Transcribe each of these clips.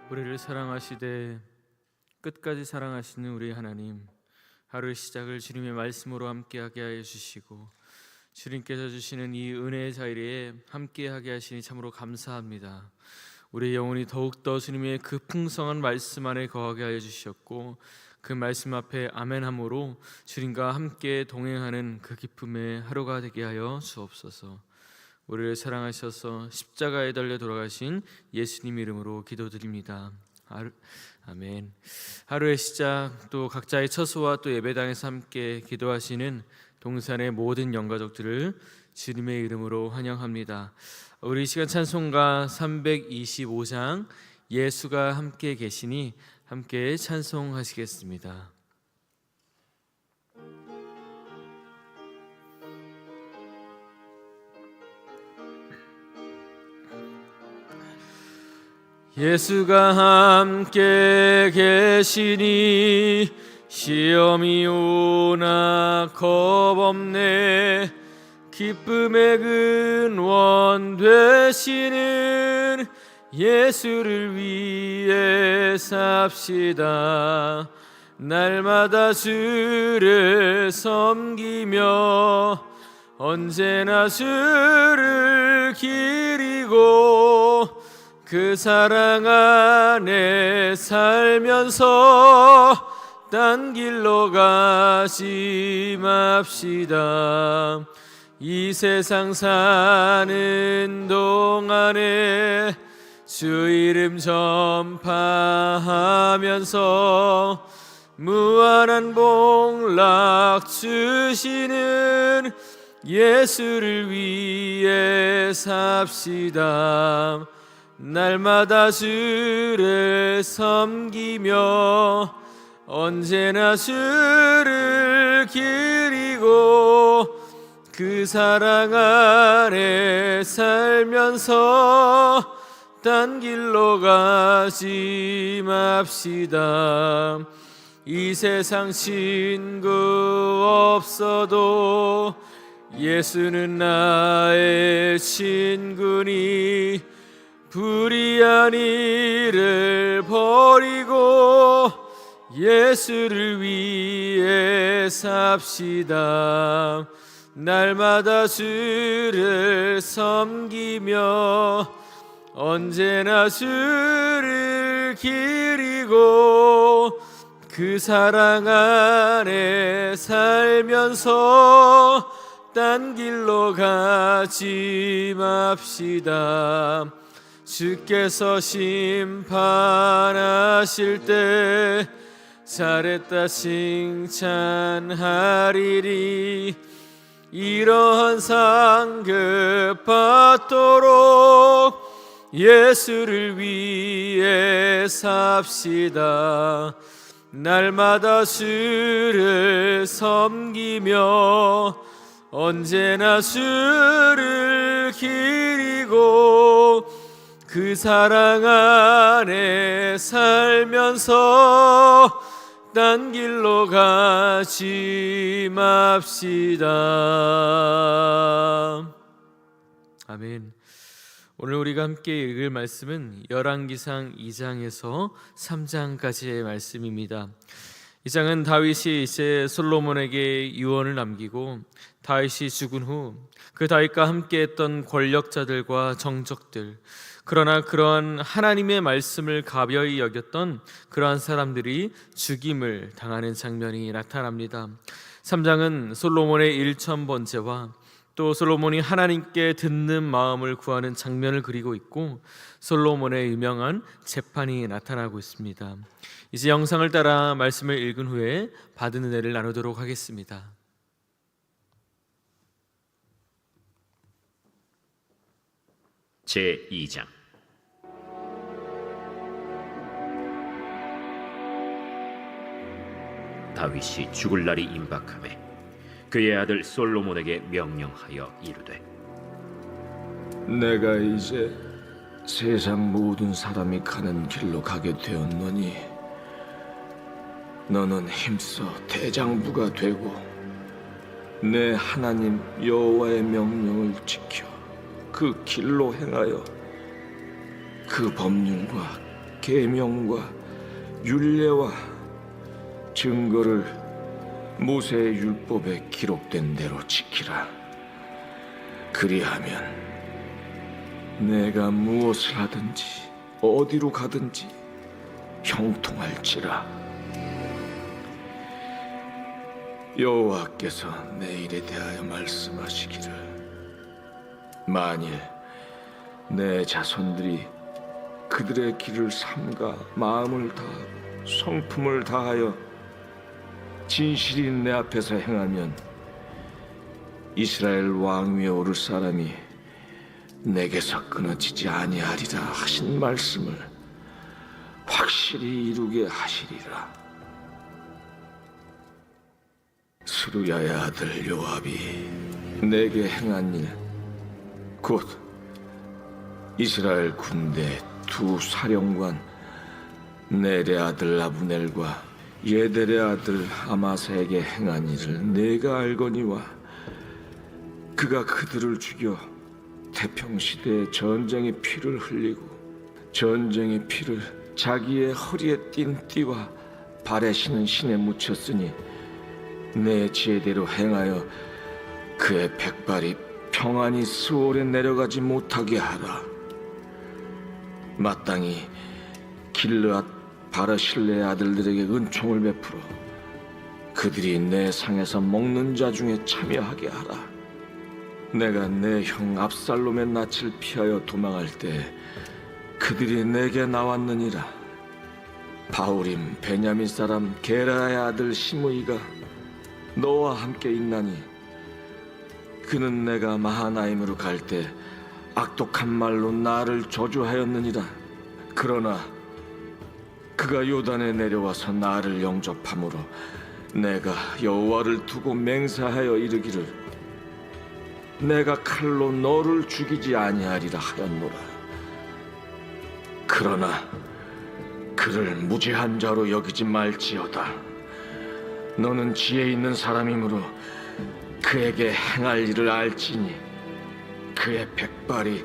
우리를 사랑하시되 끝까지 사랑하시는 우리 하나님, 하루의 시작을 주님의 말씀으로 함께하게 하여 주시고 주님께서 주시는 이 은혜의 자리에 함께하게 하시니 참으로 감사합니다. 우리 영혼이 더욱더 주님의 그 풍성한 말씀 안에 거하게 하여 주셨고, 그 말씀 앞에 아멘함으로 주님과 함께 동행하는 그 기쁨의 하루가 되게 하여 주옵소서. 우리를 사랑하셔서 십자가에 달려 돌아가신 예수님 이름으로 기도드립니다. 아멘. 하루의 시작, 또 각자의 처소와 또 예배당에서 함께 기도하시는 동산의 모든 영가족들을 주님의 이름으로 환영합니다. 우리 시간 찬송가 325장 예수가 함께 계시니 함께 찬송하시겠습니다. 예수가 함께 계시니 시험이 오나 겁없네. 기쁨의 근원 되시는 예수를 위해 삽시다. 날마다 주를 섬기며 언제나 주를 기리고 그 사랑 안에 살면서 딴 길로 가지 맙시다. 이 세상 사는 동안에 주 이름 전파하면서 무한한 복락 주시는 예수를 위해 삽시다. 날마다 주를 섬기며 언제나 주를 기리고 그 사랑 안에 살면서 딴 길로 가지 맙시다. 이 세상 친구 없어도 예수는 나의 친구니 불의한 일을 버리고 예수를 위해 삽시다. 날마다 주를 섬기며 언제나 주를 기리고 그 사랑 안에 살면서 딴 길로 가지 맙시다. 주께서 심판하실 때 잘했다 칭찬하리리. 이러한 상급 받도록 예수를 위해 삽시다. 날마다 주를 섬기며 언제나 주를 기리고 그 사랑 안에 살면서 딴 길로 가지 맙시다. 아멘. 오늘 우리가 함께 읽을 말씀은 열왕기상 2장에서 3장까지의 말씀입니다. 이 장은 다윗이 이제 솔로몬에게 유언을 남기고 다윗이 죽은 후 그 다윗과 함께했던 권력자들과 정적들, 그러나 그러한 하나님의 말씀을 가벼이 여겼던 그러한 사람들이 죽임을 당하는 장면이 나타납니다. 3장은 솔로몬의 일천번제와 또 솔로몬이 하나님께 듣는 마음을 구하는 장면을 그리고 있고, 솔로몬의 유명한 재판이 나타나고 있습니다. 이제 영상을 따라 말씀을 읽은 후에 받은 은혜를 나누도록 하겠습니다. 제2장. 다윗이 죽을 날이 임박하매 그의 아들 솔로몬에게 명령하여 이르되, 내가 이제 세상 모든 사람이 가는 길로 가게 되었노니 너는 힘써 대장부가 되고 내 하나님 여호와의 명령을 지켜 그 길로 행하여 그 법률과 계명과 율례와 증거를 모세의 율법에 기록된 대로 지키라. 그리하면 내가 무엇을 하든지 어디로 가든지 형통할지라. 여호와께서 내 일에 대하여 말씀하시기를, 만일 내 자손들이 그들의 길을 삼가 마음을 다하고 성품을 다하여 진실이 내 앞에서 행하면 이스라엘 왕 위에 오를 사람이 내게서 끊어지지 아니하리라 하신 말씀을 확실히 이루게 하시리라. 스루야의 아들 요압이 내게 행한 일, 곧 이스라엘 군대 두 사령관 넬의 아들 아브넬과 예델의 아들 아마사에게 행한 일을 내가 알거니와, 그가 그들을 죽여 태평시대에 전쟁의 피를 흘리고 전쟁의 피를 자기의 허리에 띤 띠와 발에 신은 신에 묻혔으니 내 지혜대로 행하여 그의 백발이 평안히 스올에 내려가지 못하게 하라. 마땅히 길르앗 바르실레의 아들들에게 은총을 베풀어 그들이 내 상에서 먹는 자 중에 참여하게 하라. 내가 내 형 압살롬의 낯을 피하여 도망할 때 그들이 내게 나왔느니라. 바울임 베냐민 사람 게라의 아들 시므이가 너와 함께 있나니, 그는 내가 마하나임으로 갈 때 악독한 말로 나를 저주하였느니라. 그러나 그가 요단에 내려와서 나를 영접함으로 내가 여호와를 두고 맹세하여 이르기를, 내가 칼로 너를 죽이지 아니하리라 하였노라. 그러나 그를 무죄한 자로 여기지 말지어다. 너는 지혜 있는 사람이므로 그에게 행할 일을 알지니 그의 백발이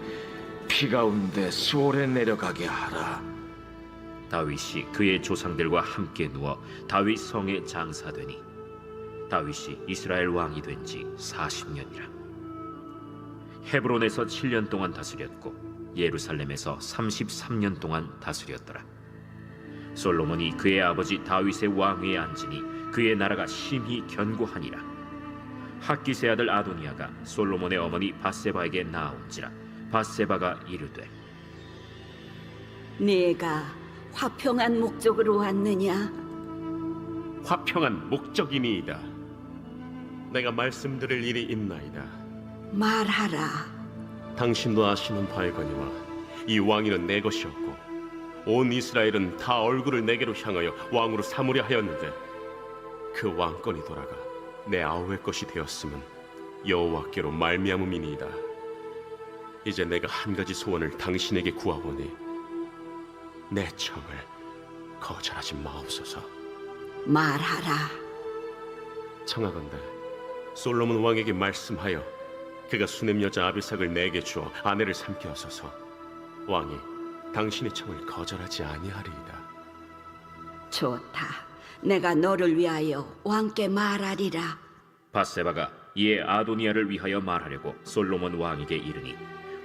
피 가운데 수월에 내려가게 하라. 다윗이 그의 조상들과 함께 누워 다윗 성에 장사되니 다윗이 이스라엘 왕이 된 지 40년이라. 헤브론에서 7년 동안 다스렸고 예루살렘에서 33년 동안 다스렸더라. 솔로몬이 그의 아버지 다윗의 왕위에 앉으니 그의 나라가 심히 견고하니라. 학기세 아들 아도니아가 솔로몬의 어머니 밧세바에게 나아온지라. 밧세바가 이르되, 네가 화평한 목적으로 왔느냐? 화평한 목적이니이다. 내가 말씀드릴 일이 있나이다. 말하라. 당신도 아시는 바이거니와 이 왕위는 내 것이었고 온 이스라엘은 다 얼굴을 내게로 향하여 왕으로 삼으려 하였는데, 그 왕권이 돌아가 내 아우의 것이 되었음은 여호와께로 말미암음이니이다. 이제 내가 한 가지 소원을 당신에게 구하오니 내 청을 거절하지 마옵소서. 말하라. 청하건대 솔로몬 왕에게 말씀하여 그가 수냄 여자 아비삭을 내게 주어 아내를 삼게 하소서. 왕이 당신의 청을 거절하지 아니하리이다. 좋다. 내가 너를 위하여 왕께 말하리라. 밧세바가 이에 아도니아를 위하여 말하려고 솔로몬 왕에게 이르니,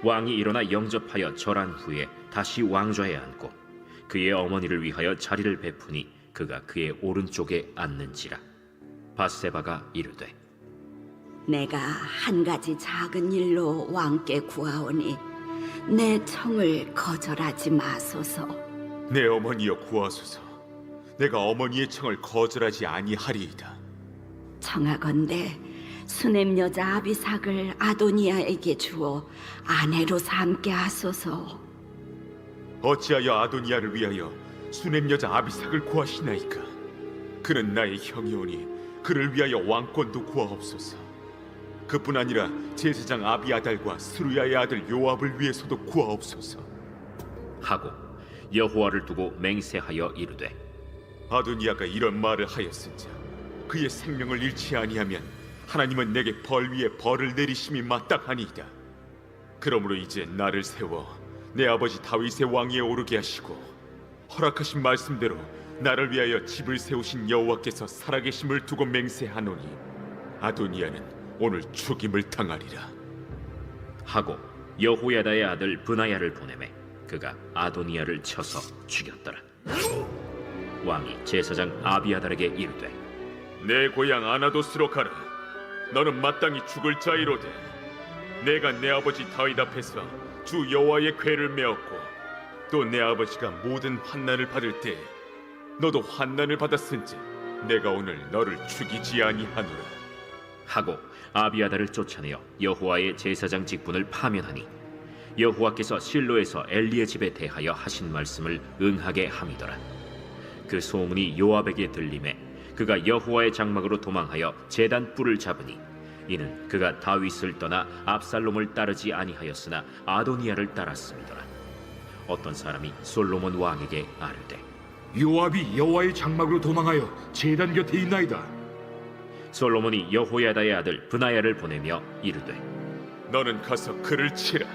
왕이 일어나 영접하여 절한 후에 다시 왕좌에 앉고 그의 어머니를 위하여 자리를 베푸니 그가 그의 오른쪽에 앉는지라. 밧세바가 이르되, 내가 한 가지 작은 일로 왕께 구하오니 내 청을 거절하지 마소서. 내 어머니여 구하소서. 내가 어머니의 청을 거절하지 아니하리이다. 청하건대 수냄 여자 아비삭을 아도니아에게 주어 아내로 삼게 하소서. 어찌하여 아도니아를 위하여 수냄 여자 아비삭을 구하시나이까? 그는 나의 형이오니 그를 위하여 왕권도 구하옵소서. 그뿐 아니라 제사장 아비아달과 스루야의 아들 요압을 위해서도 구하옵소서. 하고 여호와를 두고 맹세하여 이르되, 아도니아가 이런 말을 하였은즉 그의 생명을 잃지 아니하면 하나님은 내게 벌 위에 벌을 내리심이 마땅하니이다. 그러므로 이제 나를 세워 내 아버지 다윗의 왕위에 오르게 하시고 허락하신 말씀대로 나를 위하여 집을 세우신 여호와께서 살아계심을 두고 맹세하노니 아도니아는 오늘 죽임을 당하리라. 하고 여호야다의 아들 브나야를 보내매 그가 아도니아를 쳐서 죽였더라. 왕이 제사장 아비아달에게 이르되 내 고향 아나도스로 가라. 너는 마땅히 죽을 자이로되 내가 내 아버지 다윗 앞에서 주 여호와의 궤를 메었고 또 내 아버지가 모든 환난을 받을 때 너도 환난을 받았은지 내가 오늘 너를 죽이지 아니하노라. 하고 아비아달을 쫓아내어 여호와의 제사장 직분을 파면하니 여호와께서 실로에서 엘리의 집에 대하여 하신 말씀을 응하게 함이더라. 그 소문이 요압에게 들림에 그가 여호와의 장막으로 도망하여 제단 뿔을 잡으니 이는 그가 다윗을 떠나 압살롬을 따르지 아니하였으나 아도니아를 따랐음이더라. 어떤 사람이 솔로몬 왕에게 아뢰되 요압이 여호와의 장막으로 도망하여 제단 곁에 있나이다. 솔로몬이 여호야다의 아들 브나야를 보내며 이르되 너는 가서 그를 치라.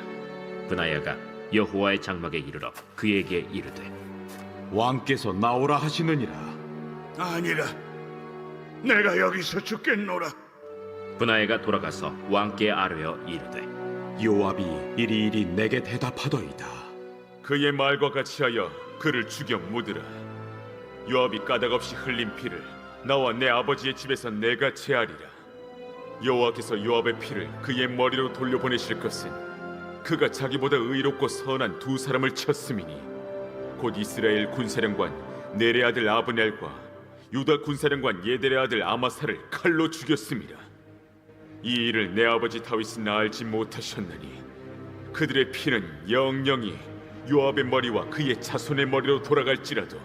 브나야가 여호와의 장막에 이르러 그에게 이르되 왕께서 나오라 하시느니라. 아니라 내가 여기서 죽겠노라. 브나야가 돌아가서 왕께 아뢰어 이르되 요압이 이리이리 내게 대답하더이다. 그의 말과 같이 하여 그를 죽여 묻으라. 요압이 까닭없이 흘린 피를 나와 내 아버지의 집에서 내가 제하리라. 여호와께서 요압의 피를 그의 머리로 돌려보내실 것은 그가 자기보다 의롭고 선한 두 사람을 쳤음이니 곧 이스라엘 군사령관 네레 아들 아브넬과 유다 군사령관 예델의 아들 아마사를 칼로 죽였음이라. 이 일을 내 아버지 다윗은 알지 못하셨나니 그들의 피는 영영이 요압의 머리와 그의 자손의 머리로 돌아갈지라도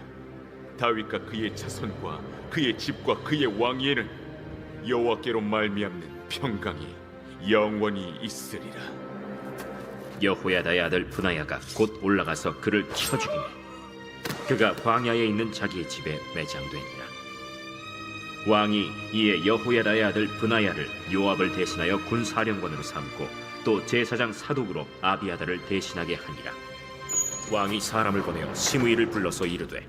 다윗과 그의 자손과 그의 집과 그의 왕위에는 여호와께로 말미암는 평강이 영원히 있으리라. 여호야다의 아들 브나야가 곧 올라가서 그를 쳐 죽이매 그가 광야에 있는 자기의 집에 매장되니라. 왕이 이에 여호야다의 아들 브나야를 요압을 대신하여 군사령관으로 삼고 또 제사장 사독으로 아비아달을 대신하게 하니라. 왕이 사람을 보내어 시므이를 불러서 이르되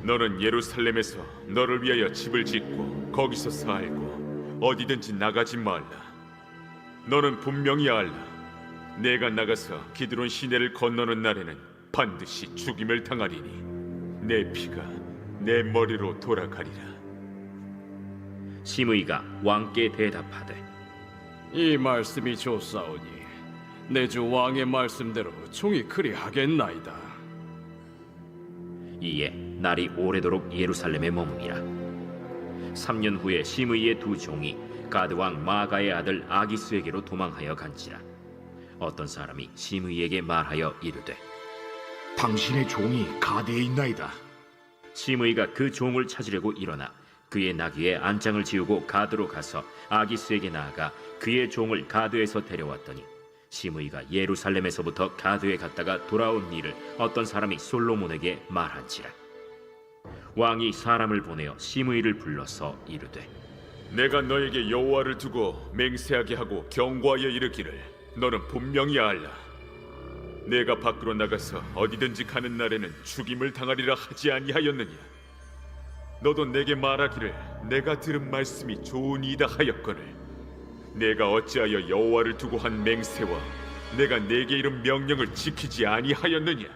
너는 예루살렘에서 너를 위하여 집을 짓고 거기서 살고 어디든지 나가지 말라. 너는 분명히 알라. 내가 나가서 기드론 시내를 건너는 날에는 반드시 죽임을 당하리니 내 피가 내 머리로 돌아가리라. 시므이가 왕께 대답하되 이 말씀이 좋사오니 내 주 왕의 말씀대로 종이 그리하겠나이다. 이에 날이 오래도록 예루살렘에 머무니라. 3년 후에 시므이의 두 종이 가드 왕 마가의 아들 아기스에게로 도망하여 간지라. 어떤 사람이 시므이에게 말하여 이르되 당신의 종이 가드에 있나이다. 시므이가 그 종을 찾으려고 일어나 그의 나귀에 안장을 지우고 가드로 가서 아기스에게 나아가 그의 종을 가드에서 데려왔더니 시므이가 예루살렘에서부터 가드에 갔다가 돌아온 일을 어떤 사람이 솔로몬에게 말한지라. 왕이 사람을 보내어 시므이를 불러서 이르되 내가 너에게 여호와를 두고 맹세하게 하고 경고하여 이르기를 너는 분명히 알라. 내가 밖으로 나가서 어디든지 가는 날에는 죽임을 당하리라 하지 아니하였느냐. 너도 내게 말하기를 내가 들은 말씀이 좋으니이다 하였거늘 내가 어찌하여 여호와를 두고 한 맹세와 내가 내게 이른 명령을 지키지 아니하였느냐.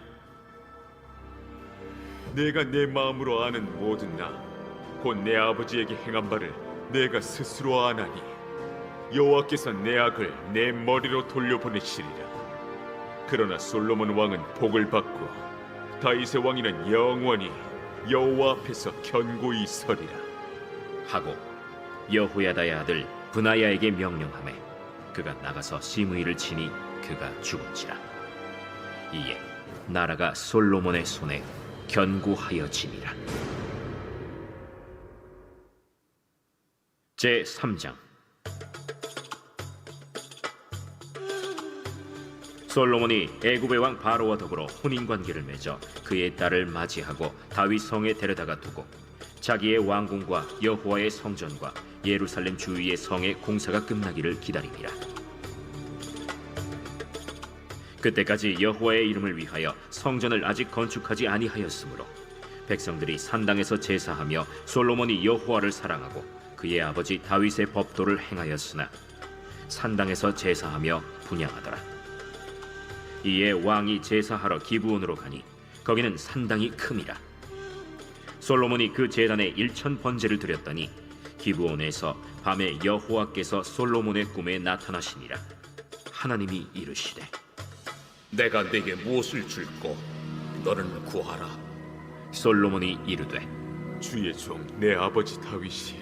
내가 내 마음으로 아는 모든 나 곧 내 아버지에게 행한 바를 내가 스스로 아나니 여호와께서 내 악을 내 머리로 돌려보내시리라. 그러나 솔로몬 왕은 복을 받고 다윗의 왕위는 영원히 여호와 앞에서 견고히 서리라. 하고 여호야다의 아들 브나야에게 명령하매 그가 나가서 시므이를 치니 그가 죽은지라. 이에 나라가 솔로몬의 손에 견고하여지니라. 제 3장. 솔로몬이 애굽의 왕 바로와 더불어 혼인 관계를 맺어 그의 딸을 맞이하고 다윗 성에 데려다가 두고 자기의 왕궁과 여호와의 성전과 예루살렘 주위의 성의 공사가 끝나기를 기다리니라. 그때까지 여호와의 이름을 위하여 성전을 아직 건축하지 아니하였으므로 백성들이 산당에서 제사하며 솔로몬이 여호와를 사랑하고 그의 아버지 다윗의 법도를 행하였으나 산당에서 제사하며 분향하더라. 이에 왕이 제사하러 기브온으로 가니 거기는 산당이 큼이라. 솔로몬이 그 제단에 1000번제를 드렸더니 기브온에서 밤에 여호와께서 솔로몬의 꿈에 나타나시니라. 하나님이 이르시되 내가 네게 무엇을 줄꼬 너는 구하라. 솔로몬이 이르되 주의 종 내 아버지 다윗이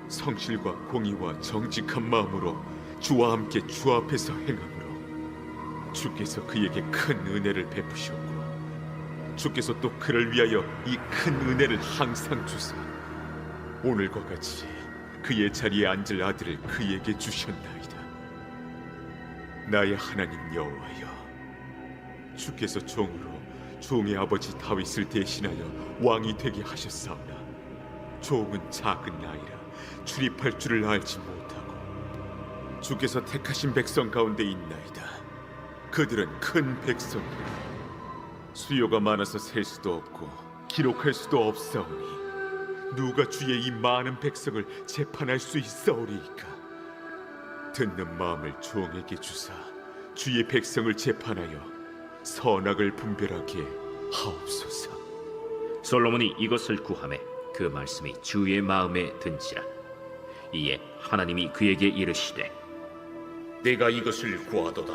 성실과 공의와 정직한 마음으로 주와 함께 주 앞에서 행함으로 주께서 그에게 큰 은혜를 베푸셨고 주께서 또 그를 위하여 이 큰 은혜를 항상 주사 오늘과 같이 그의 자리에 앉을 아들을 그에게 주셨나이다. 나의 하나님 여호와여, 주께서 종으로 종의 아버지 다윗을 대신하여 왕이 되게 하셨사오나 종은 작은 나이라 출입할 줄을 알지 못하고 주께서 택하신 백성 가운데 있나이다. 그들은 큰 백성이라 수요가 많아서 셀 수도 없고 기록할 수도 없사오니 누가 주의 이 많은 백성을 재판할 수 있사오리이까. 듣는 마음을 종에게 주사 주의 백성을 재판하여 선악을 분별하게 하옵소서. 솔로몬이 이것을 구하매 그 말씀이 주의 마음에 든지라. 이에 하나님이 그에게 이르시되 네가 이것을 구하도다.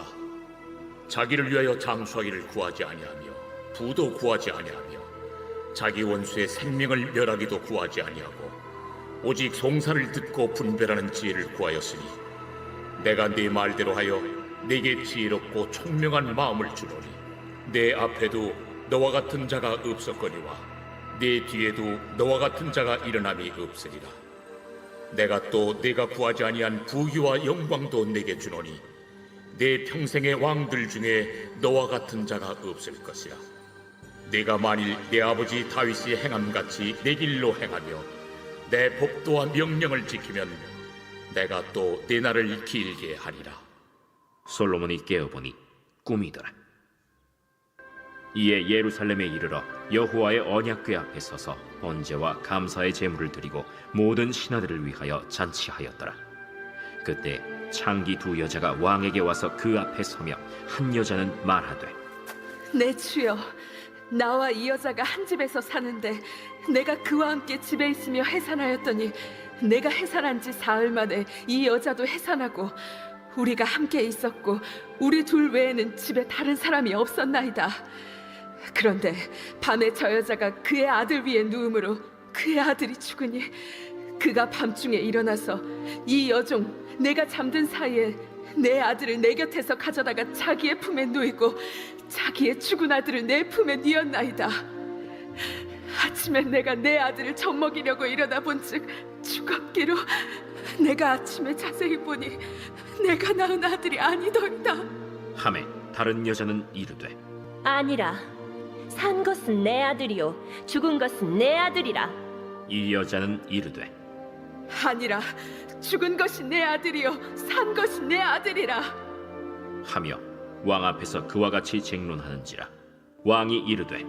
자기를 위하여 장수하기를 구하지 아니하며 부도 구하지 아니하며 자기 원수의 생명을 멸하기도 구하지 아니하고 오직 송사를 듣고 분별하는 지혜를 구하였으니 내가 네 말대로 하여 네게 지혜롭고 총명한 마음을 주노니 내 앞에도 너와 같은 자가 없었거니와 내 뒤에도 너와 같은 자가 일어남이 없으리라. 내가 또 네가 구하지 아니한 부귀와 영광도 내게 주노니 내 평생의 왕들 중에 너와 같은 자가 없을 것이라. 네가 만일 내 아버지 다윗이 행함같이 내 길로 행하며 내 법도와 명령을 지키면 내가 또 내 날을 길게 하리라. 솔로몬이 깨어보니 꿈이더라. 이에 예루살렘에 이르러 여호와의 언약궤 앞에 서서 번제와 감사의 제물을 드리고 모든 신하들을 위하여 잔치하였더라. 그때 창기 2 여자가 왕에게 와서 그 앞에 서며 한 여자는 말하되 내 주여, 나와 이 여자가 한 집에서 사는데 내가 그와 함께 집에 있으며 해산하였더니 내가 해산한 지 사흘 만에 이 여자도 해산하고 우리가 함께 있었고 우리 둘 외에는 집에 다른 사람이 없었나이다. 그런데 밤에 저 여자가 그의 아들 위에 누움으로 그의 아들이 죽으니 그가 밤중에 일어나서 이 여종 내가 잠든 사이에 내 아들을 내 곁에서 가져다가 자기의 품에 누이고 자기의 죽은 아들을 내 품에 뉘었나이다. 아침에 내가 내 아들을 젖먹이려고 일어나 본즉 죽었기로 내가 아침에 자세히 보니 내가 낳은 아들이 아니더이다. 하매 다른 여자는 이르되 아니라 산 것은 내 아들이요 죽은 것은 내 아들이라. 이 여자는 이르되 아니라 죽은 것이 내 아들이요 산 것이 내 아들이라 하며 왕 앞에서 그와 같이 쟁론하는지라. 왕이 이르되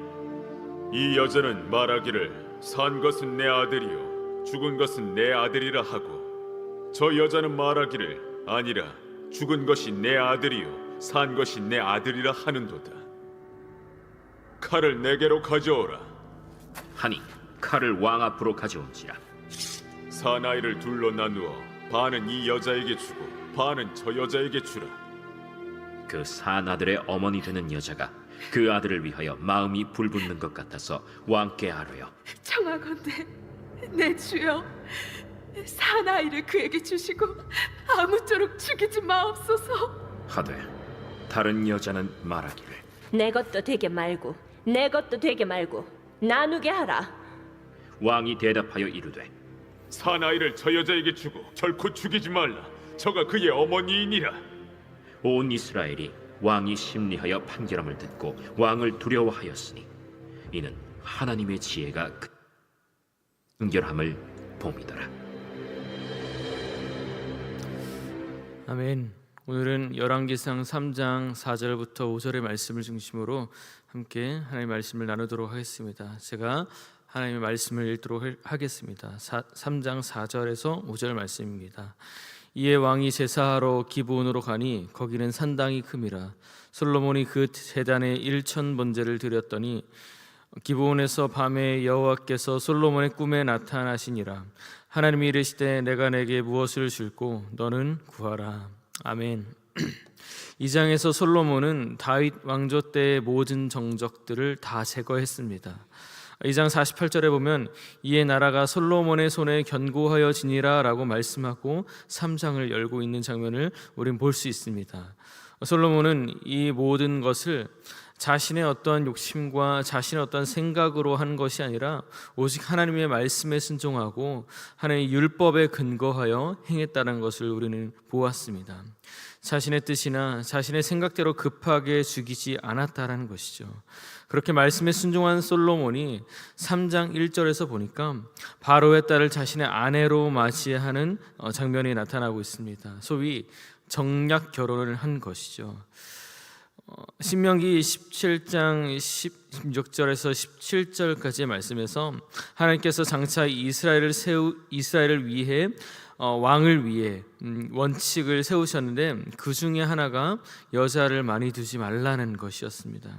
이 여자는 말하기를 산 것은 내 아들이요 죽은 것은 내 아들이라 하고 저 여자는 말하기를 아니라 죽은 것이 내 아들이요 산 것이 내 아들이라 하는도다. 칼을 내게로 가져오라. 하니 칼을 왕 앞으로 가져온지라. 사나이를 둘로 나누어 반은 이 여자에게 주고 반은 저 여자에게 주라. 그 산 아들의 어머니 되는 여자가 그 아들을 위하여 마음이 불붙는 것 같아서 왕께 아뢰어 청하건대 내 주여 사나이를 그에게 주시고 아무쪼록 죽이지 마옵소서. 하되 다른 여자는 말하기를 내 것도 되게 말고 내 것도 되게 말고 나누게 하라. 왕이 대답하여 이르되 사나이를 저 여자에게 주고 결코 죽이지 말라. 저가 그의 어머니이니라. 온 이스라엘이 왕이 심리하여 판결함을 듣고 왕을 두려워하였으니 이는 하나님의 지혜가 그 판결함을 봄이더라. 아멘. 오늘은 열왕기상 3장 4절부터 5절의 말씀을 중심으로 함께 하나님의 말씀을 나누도록 하겠습니다. 제가 하나님의 말씀을 읽도록 하겠습니다. 3장 4절에서 5절 말씀입니다. 이에 왕이 제사하러 기브온으로 가니 거기는 산당이 큼이라. 솔로몬이 그 제단에 1,000번제를 드렸더니 기브온에서 밤에 여호와께서 솔로몬의 꿈에 나타나시니라. 하나님이 이르시되 내가 내게 무엇을 줄고 너는 구하라. 아멘. 이 장에서 솔로몬은 다윗 왕조 때의 모든 정적들을 다 제거했습니다. 이 장 48절에 보면 이에 나라가 솔로몬의 손에 견고하여 지니라 라고 말씀하고 3장을 열고 있는 장면을 우린 볼 수 있습니다. 솔로몬은 이 모든 것을 자신의 어떠한 욕심과 자신의 어떤 생각으로 한 것이 아니라 오직 하나님의 말씀에 순종하고 하나님의 율법에 근거하여 행했다는 것을 우리는 보았습니다. 자신의 뜻이나 자신의 생각대로 급하게 죽이지 않았다라는 것이죠. 그렇게 말씀에 순종한 솔로몬이 3장 1절에서 보니까 바로의 딸을 자신의 아내로 맞이하는 장면이 나타나고 있습니다. 소위 정략 결혼을 한 것이죠. 신명기 17장 16절에서 17절까지의 말씀에서 하나님께서 장차 이스라엘을 위해 왕을 위해 원칙을 세우셨는데 그 중에 하나가 여자를 많이 두지 말라는 것이었습니다.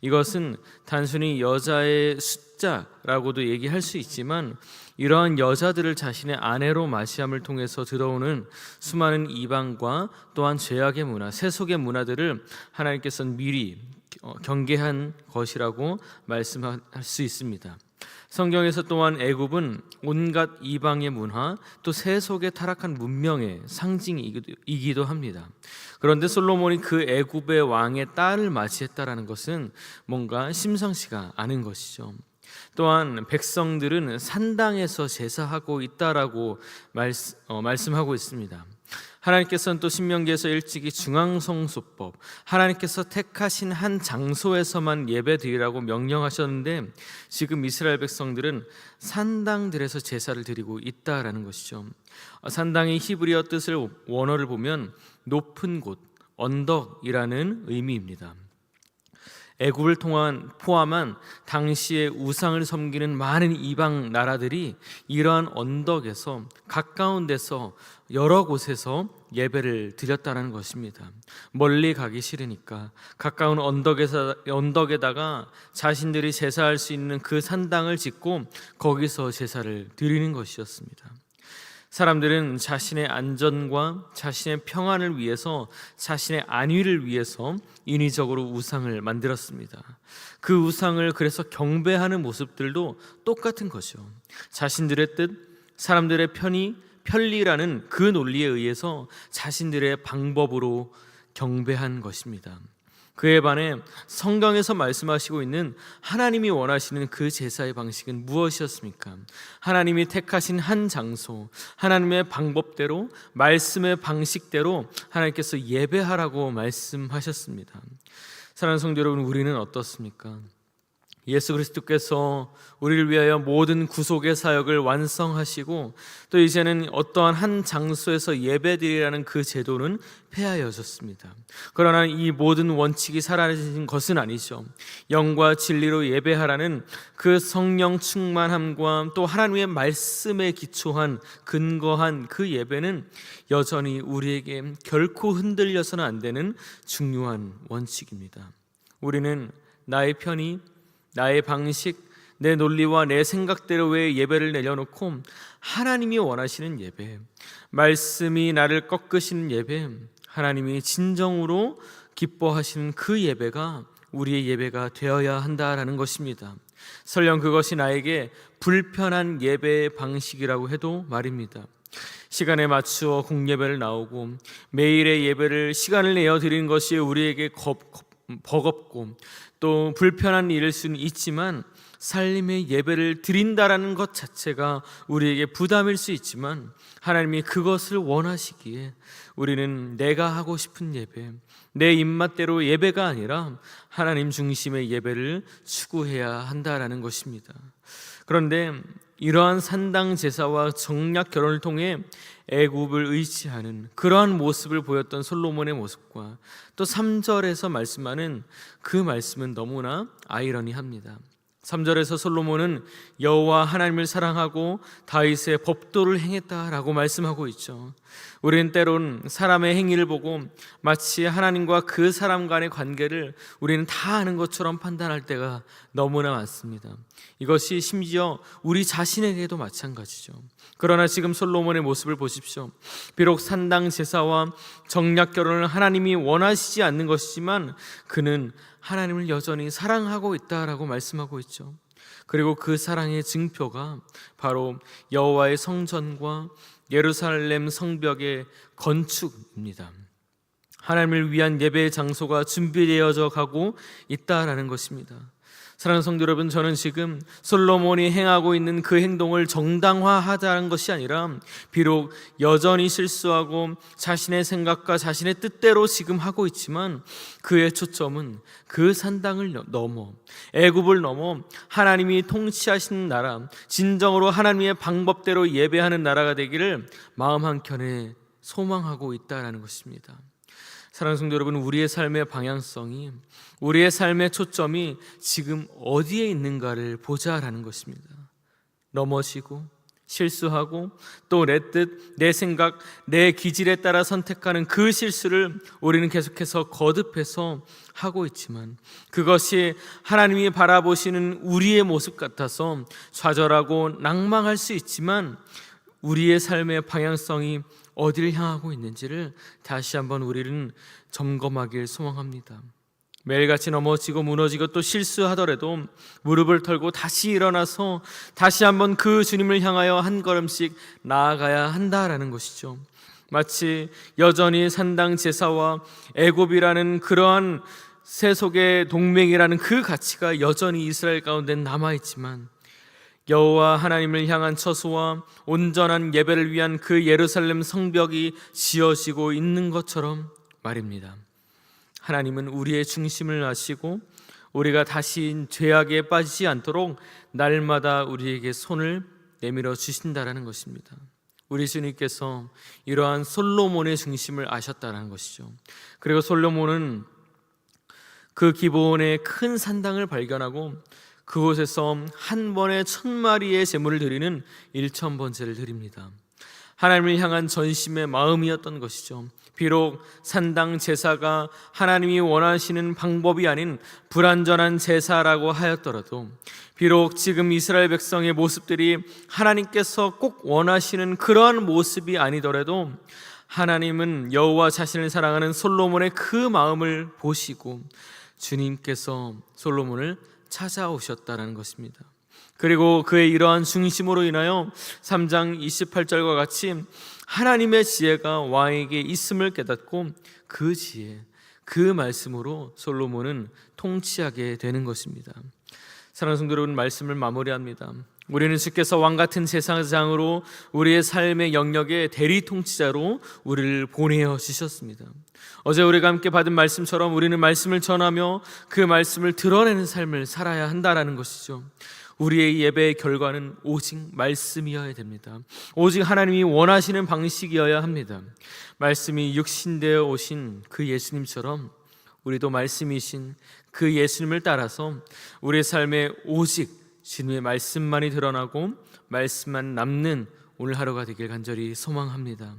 이것은 단순히 여자의 숫자라고도 얘기할 수 있지만 이러한 여자들을 자신의 아내로 맞이함을 통해서 들어오는 수많은 이방과 또한 죄악의 문화, 세속의 문화들을 하나님께서는 미리 경계한 것이라고 말씀할 수 있습니다. 성경에서 또한 애굽은 온갖 이방의 문화 또 세속의 타락한 문명의 상징이기도 합니다. 그런데 솔로몬이 그 애굽의 왕의 딸을 맞이했다라는 것은 뭔가 심상치가 않은 것이죠. 또한 백성들은 산당에서 제사하고 있다라고 말씀하고 있습니다. 하나님께서는 또 신명기에서 일찍이 중앙성소법, 하나님께서 택하신 한 장소에서만 예배드리라고 명령하셨는데 지금 이스라엘 백성들은 산당들에서 제사를 드리고 있다라는 것이죠. 산당의 히브리어 뜻을 원어를 보면 높은 곳, 언덕이라는 의미입니다. 애굽을 포함한 당시의 우상을 섬기는 많은 이방 나라들이 이러한 언덕에서 가까운 데서 여러 곳에서 예배를 드렸다는 것입니다. 멀리 가기 싫으니까 가까운 언덕에다가 자신들이 제사할 수 있는 그 산당을 짓고 거기서 제사를 드리는 것이었습니다. 사람들은 자신의 안전과 자신의 평안을 위해서, 자신의 안위를 위해서 인위적으로 우상을 만들었습니다. 그 우상을 그래서 경배하는 모습들도 똑같은 거죠. 자신들의 뜻, 사람들의 편리라는 그 논리에 의해서 자신들의 방법으로 경배한 것입니다. 그에 반해 성경에서 말씀하시고 있는 하나님이 원하시는 그 제사의 방식은 무엇이었습니까? 하나님이 택하신 한 장소, 하나님의 방법대로, 말씀의 방식대로 하나님께서 예배하라고 말씀하셨습니다. 사랑하는 성도 여러분, 우리는 어떻습니까? 예수 그리스도께서 우리를 위하여 모든 구속의 사역을 완성하시고 또 이제는 어떠한 한 장소에서 예배드리라는 그 제도는 폐하여졌습니다. 그러나 이 모든 원칙이 사라진 것은 아니죠. 영과 진리로 예배하라는 그 성령 충만함과 또 하나님의 말씀에 기초한 근거한 그 예배는 여전히 우리에게 결코 흔들려서는 안 되는 중요한 원칙입니다. 우리는 나의 편의, 나의 방식, 내 논리와 내 생각대로의 예배를 내려놓고 하나님이 원하시는 예배, 말씀이 나를 꺾으시는 예배, 하나님이 진정으로 기뻐하시는 그 예배가 우리의 예배가 되어야 한다라는 것입니다. 설령 그것이 나에게 불편한 예배의 방식이라고 해도 말입니다. 시간에 맞추어 공예배를 나오고 매일의 예배를 시간을 내어 드리는 것이 우리에게 버겁고 또 불편한 일일 수는 있지만 살림의 예배를 드린다라는 것 자체가 우리에게 부담일 수 있지만 하나님이 그것을 원하시기에 우리는 내가 하고 싶은 예배, 내 입맛대로 예배가 아니라 하나님 중심의 예배를 추구해야 한다라는 것입니다. 그런데 이러한 산당 제사와 정략 결혼을 통해 애굽을 의지하는 그러한 모습을 보였던 솔로몬의 모습과 또 3절에서 말씀하는 그 말씀은 너무나 아이러니합니다. 3절에서 솔로몬은 여호와 하나님을 사랑하고 다윗의 법도를 행했다라고 말씀하고 있죠. 우리는 때론 사람의 행위를 보고 마치 하나님과 그 사람 간의 관계를 우리는 다 아는 것처럼 판단할 때가 너무나 많습니다. 이것이 심지어 우리 자신에게도 마찬가지죠. 그러나 지금 솔로몬의 모습을 보십시오. 비록 산당 제사와 정략 결혼을 하나님이 원하시지 않는 것이지만 그는 하나님을 여전히 사랑하고 있다라고 말씀하고 있죠. 그리고 그 사랑의 증표가 바로 여호와의 성전과 예루살렘 성벽의 건축입니다. 하나님을 위한 예배의 장소가 준비되어져 가고 있다라는 것입니다. 사랑하는 성도 여러분, 저는 지금 솔로몬이 행하고 있는 그 행동을 정당화하자는 것이 아니라 비록 여전히 실수하고 자신의 생각과 자신의 뜻대로 지금 하고 있지만 그의 초점은 그 산당을 넘어 애굽을 넘어 하나님이 통치하시는 나라, 진정으로 하나님의 방법대로 예배하는 나라가 되기를 마음 한켠에 소망하고 있다는 것입니다. 사랑하는 성도 여러분, 우리의 삶의 방향성이, 우리의 삶의 초점이 지금 어디에 있는가를 보자라는 것입니다. 넘어지고 실수하고 또 내 뜻, 내 생각, 내 기질에 따라 선택하는 그 실수를 우리는 계속해서 거듭해서 하고 있지만 그것이 하나님이 바라보시는 우리의 모습 같아서 좌절하고 낭망할 수 있지만 우리의 삶의 방향성이 어디를 향하고 있는지를 다시 한번 우리는 점검하길 소망합니다. 매일같이 넘어지고 무너지고 또 실수하더라도 무릎을 털고 다시 일어나서 다시 한번 그 주님을 향하여 한 걸음씩 나아가야 한다라는 것이죠. 마치 여전히 산당 제사와 애굽이라는 그러한 세속의 동맹이라는 그 가치가 여전히 이스라엘 가운데 남아있지만 여호와 하나님을 향한 처소와 온전한 예배를 위한 그 예루살렘 성벽이 지어지고 있는 것처럼 말입니다. 하나님은 우리의 중심을 아시고 우리가 다시 죄악에 빠지지 않도록 날마다 우리에게 손을 내밀어 주신다라는 것입니다. 우리 주님께서 이러한 솔로몬의 중심을 아셨다는 것이죠. 그리고 솔로몬은 그 기브온의 큰 산당을 발견하고 그곳에서 한 번에 1000마리의 제물을 드리는 1000번제를 드립니다. 하나님을 향한 전심의 마음이었던 것이죠. 비록 산당 제사가 하나님이 원하시는 방법이 아닌 불완전한 제사라고 하였더라도, 비록 지금 이스라엘 백성의 모습들이 하나님께서 꼭 원하시는 그러한 모습이 아니더라도 하나님은 여호와 자신을 사랑하는 솔로몬의 그 마음을 보시고 주님께서 솔로몬을 찾아오셨다는 것입니다. 그리고 그의 이러한 중심으로 인하여 3장 28절과 같이 하나님의 지혜가 왕에게 있음을 깨닫고 그 지혜, 그 말씀으로 솔로몬은 통치하게 되는 것입니다. 사랑하는 성도 여러분, 말씀을 마무리합니다. 우리는 주께서 왕같은 제사장으로 우리의 삶의 영역의 대리 통치자로 우리를 보내어 주셨습니다. 어제 우리가 함께 받은 말씀처럼 우리는 말씀을 전하며 그 말씀을 드러내는 삶을 살아야 한다는 것이죠. 우리의 예배의 결과는 오직 말씀이어야 됩니다. 오직 하나님이 원하시는 방식이어야 합니다. 말씀이 육신되어 오신 그 예수님처럼 우리도 말씀이신 그 예수님을 따라서 우리의 삶에 오직 주님의 말씀만이 드러나고 말씀만 남는 오늘 하루가 되길 간절히 소망합니다.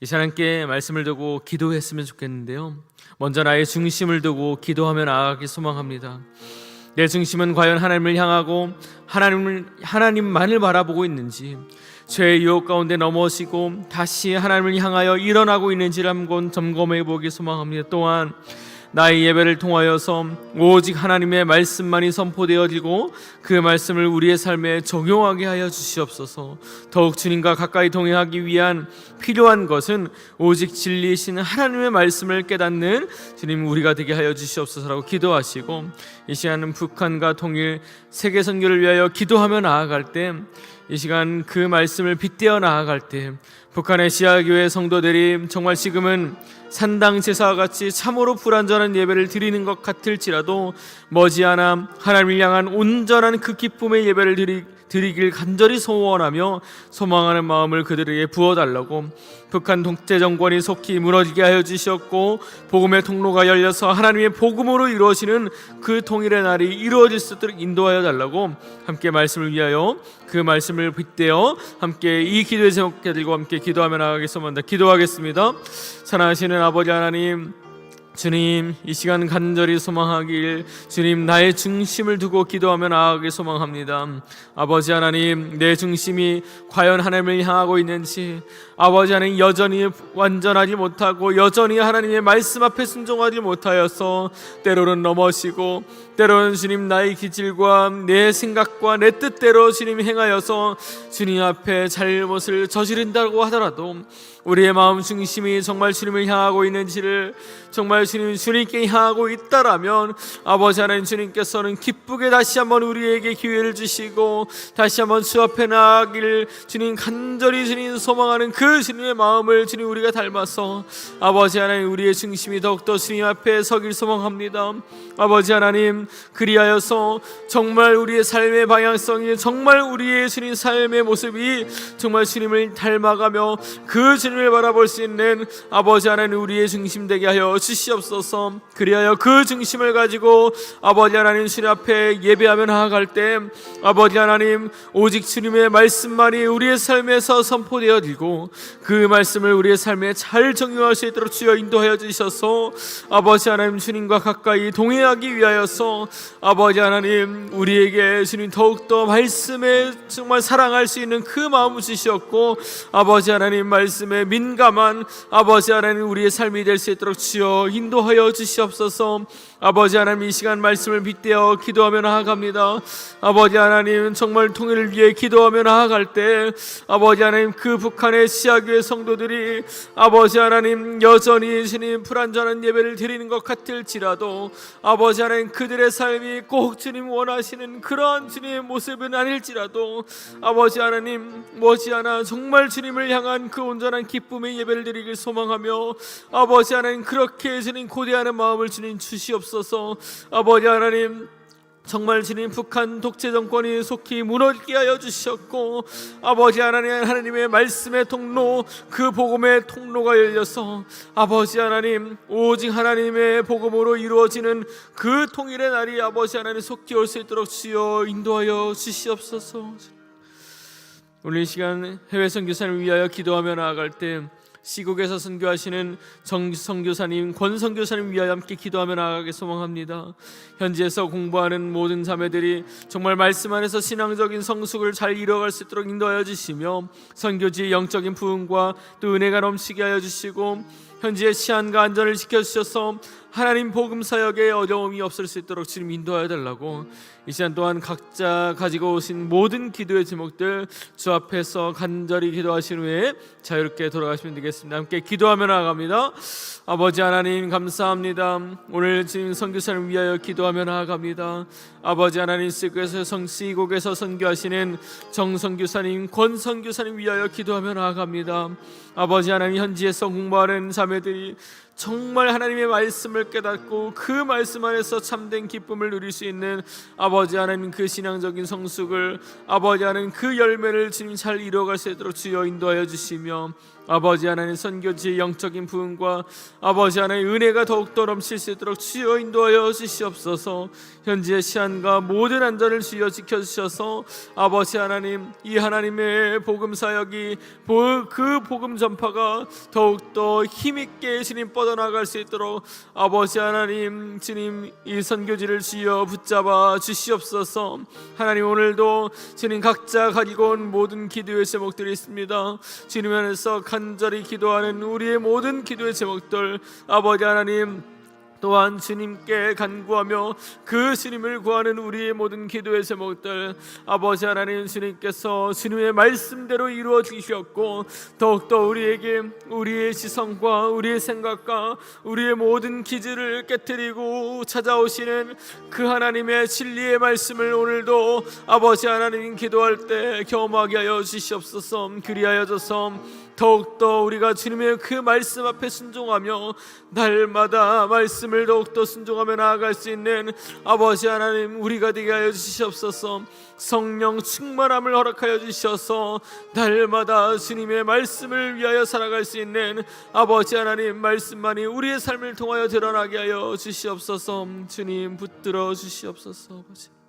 이 시간 함께 말씀을 두고 기도했으면 좋겠는데요, 먼저 나의 중심을 두고 기도하며 나아가길 소망합니다. 내 중심은 과연 하나님을 향하고 하나님만을 바라보고 있는지, 죄의 유혹 가운데 넘어지고 다시 하나님을 향하여 일어나고 있는지를 한번 점검해 보기 소망합니다. 또한 나의 예배를 통하여서 오직 하나님의 말씀만이 선포되어지고 그 말씀을 우리의 삶에 적용하게 하여 주시옵소서. 더욱 주님과 가까이 동행하기 위한 필요한 것은 오직 진리이신 하나님의 말씀을 깨닫는 주님 우리가 되게 하여 주시옵소서라고 기도하시고, 이 시간은 북한과 통일 세계 선교를 위하여 기도하며 나아갈 때, 이 시간 그 말씀을 빗대어 나아갈 때 북한의 시아교회 성도들이 정말 지금은 산당 제사와 같이 참으로 불완전한 예배를 드리는 것 같을지라도 머지않아 하나님을 향한 온전한 그 기쁨의 예배를 드리길 간절히 소원하며 소망하는 마음을 그들에게 부어달라고 북한 독재 정권이 속히 무너지게 하여 주셨고 복음의 통로가 열려서 하나님의 복음으로 이루어지는 그 통일의 날이 이루어질 수 있도록 인도하여 달라고 함께 말씀을 위하여 그 말씀을 빗대어 함께 이 기도의 제목 들고 함께 기도하며 나가겠습니다. 기도하겠습니다. 사랑하시는 아버지 하나님, 주님, 이 시간 간절히 소망하길 주님, 나의 중심을 두고 기도하며 나아가길 소망합니다. 아버지 하나님, 내 중심이 과연 하나님을 향하고 있는지, 아버지 하나님, 여전히 완전하지 못하고 여전히 하나님의 말씀 앞에 순종하지 못하여서 때로는 넘어지고 때로는 주님 나의 기질과 내 생각과 내 뜻대로 주님 행하여서 주님 앞에 잘못을 저지른다고 하더라도 우리의 마음 중심이 정말 주님을 향하고 있는지를 정말 주님께 향하고 있다라면 아버지 하나님, 주님께서는 기쁘게 다시 한번 우리에게 기회를 주시고 다시 한번 주 앞에 나아가기를 주님 간절히 주님 소망하는 그 주님의 마음을 주님 우리가 닮아서 아버지 하나님, 우리의 중심이 더욱더 주님 앞에 서길 소망합니다. 아버지 하나님, 그리하여서 정말 우리의 삶의 방향성이 정말 우리의 주님 삶의 모습이 정말 주님을 닮아가며 그 주님을 바라볼 수 있는 아버지 하나님, 우리의 중심 되게 하여 주시옵소서. 그리하여 그 중심을 가지고 아버지 하나님 주님 앞에 예배하며 나아갈 때 아버지 하나님, 오직 주님의 말씀만이 우리의 삶에서 선포되어지고 그 말씀을 우리의 삶에 잘 적용할 수 있도록 주여 인도하여 주셔서 아버지 하나님, 주님과 가까이 동행하기 위하여서 아버지 하나님, 우리에게 주님 더욱더 말씀에 정말 사랑할 수 있는 그 마음을 주시었고 아버지 하나님, 말씀에 민감한 아버지 하나님, 우리의 삶이 될 수 있도록 주여 인도하여 주시옵소서. 아버지 하나님, 이 시간 말씀을 빗대어 기도하며 나아갑니다. 아버지 하나님, 정말 통일을 위해 기도하며 나아갈 때 아버지 하나님, 그 북한의 시아교회 성도들이 아버지 하나님 여전히 주님 불완전한 예배를 드리는 것 같을지라도 아버지 하나님, 그들의 삶이 꼭 주님 원하시는 그러한 주님의 모습은 아닐지라도 아버지 하나님, 머지않아 정말 주님을 향한 그 온전한 기쁨의 예배를 드리길 소망하며 아버지 하나님, 그렇게 주님 고대하는 마음을 주님 주시옵소서. 아버지 하나님, 정말 주님 북한 독재 정권이 속히 무너지게 하여 주셨고 아버지 하나님, 하나님의 말씀의 통로, 그 복음의 통로가 열려서 아버지 하나님, 오직 하나님의 복음으로 이루어지는 그 통일의 날이 아버지 하나님 속히 올 수 있도록 주여 인도하여 주시옵소서. 오늘 이 시간 해외 선교사를 위하여 기도하며 나아갈 때 시국에서 선교하시는 정선교사님, 권선교사님 위하여 함께 기도하며 나아가게 소망합니다. 현지에서 공부하는 모든 자매들이 정말 말씀 안에서 신앙적인 성숙을 잘 이뤄갈 수 있도록 인도하여 주시며 선교지의 영적인 부흥과 또 은혜가 넘치게 하여 주시고 현지의 치안과 안전을 지켜주셔서 하나님 복음 사역에 어려움이 없을 수 있도록 주님 인도하여 달라고 이 시간 또한 각자 가지고 오신 모든 기도의 제목들 주 앞에서 간절히 기도하신 후에 자유롭게 돌아가시면 되겠습니다. 함께 기도하며 나아갑니다. 아버지 하나님, 감사합니다. 오늘 지금 선교사를 위하여 기도하며 나아갑니다. 아버지 하나님, 시국에서 선교하시는 정선교사님, 권선교사님 위하여 기도하며 나아갑니다. 아버지 하나님, 현지에서 공부하는 자매들이 정말 하나님의 말씀을 깨닫고 그 말씀 안에서 참된 기쁨을 누릴 수 있는 아버지 하나님, 그 신앙적인 성숙을 아버지 하나님, 그 열매를 주님 잘 이루어갈 수 있도록 주여 인도하여 주시며 아버지 하나님, 선교지의 영적인 부흥과 아버지 하나님 은혜가 더욱더 넘칠 수 있도록 주여 인도하여 주시옵소서. 현지의 시안과 모든 안전을 주여 지켜주셔서 아버지 하나님, 이 하나님의 복음 사역이 그 복음 전파가 더욱더 힘있게 주님 뻗어나갈 수 있도록 아버지 하나님, 주님 이 선교지를 주여 붙잡아 주시옵소서. 하나님, 오늘도 주님 각자 가지고 온 모든 기도의 제목들이 있습니다. 주님 안에서 간절히 기도하는 우리의 모든 기도의 제목들 아버지 하나님, 또한 주님께 간구하며 그 주님을 구하는 우리의 모든 기도의 제목들 아버지 하나님, 주님께서 주님의 말씀대로 이루어 주셨고 더욱더 우리에게 우리의 지성과 우리의 생각과 우리의 모든 기질을 깨뜨리고 찾아오시는 그 하나님의 진리의 말씀을 오늘도 아버지 하나님 기도할 때 경험하게 하여 주시옵소서. 그리하여져서 더욱더 우리가 주님의 그 말씀 앞에 순종하며 날마다 말씀을 더욱더 순종하며 나아갈 수 있는 아버지 하나님 우리가 되게 하여 주시옵소서. 성령 충만함을 허락하여 주셔서 날마다 주님의 말씀을 위하여 살아갈 수 있는 아버지 하나님 말씀만이 우리의 삶을 통하여 드러나게 하여 주시옵소서. 주님 붙들어 주시옵소서. 아버지.